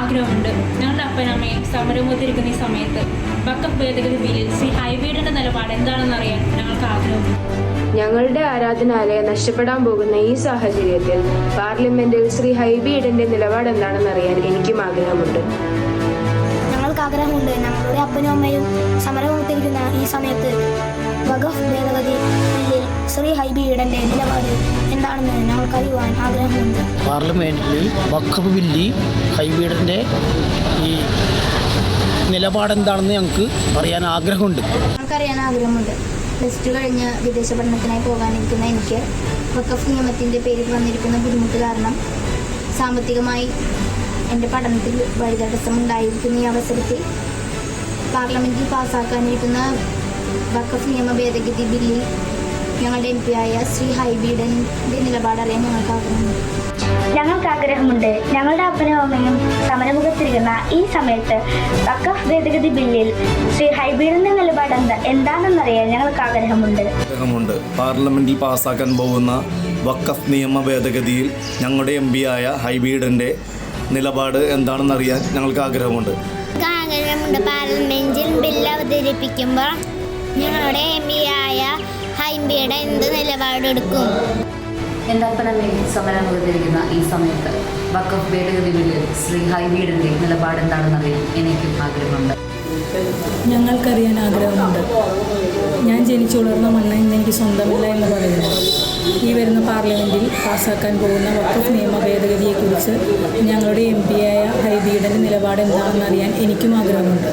ആഗ്രഹമുണ്ട്. ഞങ്ങളുടെ അപ്പനമ്മയും സമരമുഖത്തിരിക്കുന്ന ഈ സമയത്ത് വഖഫ് ഭേദഗതി ബില്ലിൽ ശ്രീ ഹൈബീഡിന്റെ നിലപാട് എന്താണെന്ന് അറിയാൻ ഞങ്ങൾക്ക് ആഗ്രഹമുണ്ട്. ഞങ്ങളുടെ ആരാധനാലയം നഷ്ടപ്പെടാൻ പോകുന്ന ഈ സാഹചര്യത്തിൽ പാർലമെന്റിൽ ശ്രീ ഹൈബീഡിന്റെ നിലപാട് എന്താണെന്ന് അറിയാൻ എനിക്കും ആഗ്രഹമുണ്ട്. ഞങ്ങൾക്ക് ആഗ്രഹമുണ്ട്. ഞങ്ങളുടെ അപ്പനും അമ്മയും സമരമുഖത്തിരിക്കുന്ന ഈ സമയത്ത് വഖഫ് ഭേദഗതി ബില്ലിൽ ശ്രീ ഹൈബീഡിന്റെ നിലപാട് എന്താണെന്ന് ഞങ്ങൾക്ക് അറിയുവാൻ ആഗ്രഹമുണ്ട്. പാർലമെന്റിൽ വഖഫ് ബില്ല് ഹൈബീഡിന്റെ ഈ നിലപാടെന്താണെന്ന് ഞങ്ങൾക്ക് അറിയാൻ ആഗ്രഹമുണ്ട്. ഞങ്ങൾക്കറിയാൻ ആഗ്രഹമുണ്ട്. പ്ലസ് ടു കഴിഞ്ഞ് വിദേശ പഠനത്തിനായി പോകാനിരിക്കുന്ന എനിക്ക് വഖഫ് നിയമത്തിൻ്റെ പേരിൽ വന്നിരിക്കുന്ന ബുദ്ധിമുട്ട് കാരണം സാമ്പത്തികമായി എൻ്റെ പഠനത്തിൽ വഴിതടസ്സം ഉണ്ടായിരിക്കുന്ന ഈ അവസരത്തിൽ പാർലമെൻറ്റിൽ പാസ്സാക്കാനിരിക്കുന്ന വഖഫ് നിയമ ഭേദഗതി ബില്ലിൽ ഞങ്ങളുടെ MP ആയ ശ്രീ ഹൈബീഡിൻ്റെ നിലപാടറിയാൻ ഞങ്ങൾക്ക് ആഗ്രഹമുണ്ട്. ഞങ്ങളുടെ അപ്പനും അമ്മയും സമരമുഖത്തിരിക്കുന്ന ഈ സമയത്ത് വഖഫ് ഭേദഗതി ബില്ലിൽ ശ്രീ ഹൈബീഡിന്റെ നിലപാട് എന്താണെന്നറിയാൻ ഞങ്ങൾക്ക് ആഗ്രഹമുണ്ട്. പാർലമെന്റിൽ പാസ്സാക്കാൻ പോകുന്ന വഖഫ് നിയമ ഭേദഗതിയിൽ ഞങ്ങളുടെ MP ആയ ഹൈബീഡിന്റെ നിലപാട് എന്താണെന്നറിയാൻ ഞങ്ങൾക്ക് ആഗ്രഹമുണ്ട്. പാർലമെന്റിൽ ബില്ല് അവതരിപ്പിക്കുമ്പോൾ ഞങ്ങളുടെ MP ആയ ഹൈബീഡ് എന്ത് നിലപാടെടുക്കും? എൻ്റെ അപ്പനമ്മയും സമരമുഖത്തിരിക്കുന്ന ഈ സമയത്ത് വഖഫ് ഭേദഗതി ബില്ലിൽ ശ്രീ ഹൈബീഡിൻ്റെ നിലപാട് എന്താണെന്നറിയാൻ എനിക്കും ആഗ്രഹമുണ്ട്. ഞങ്ങൾക്കറിയാൻ ആഗ്രഹമുണ്ട്. ഞാൻ ജനിച്ചു വളർന്ന മണ്ണ് ഇന്നെനിക്ക് സ്വന്തമില്ല എന്ന് പറയുന്നു. ഈ വരുന്ന പാർലമെൻറ്റിൽ പാസ്സാക്കാൻ പോകുന്ന വഖഫ് നിയമ ഭേദഗതിയെക്കുറിച്ച് ഞങ്ങളുടെ MP ആയ ഹൈബീഡിൻ്റെ നിലപാട് എന്താണെന്നറിയാൻ എനിക്കും ആഗ്രഹമുണ്ട്.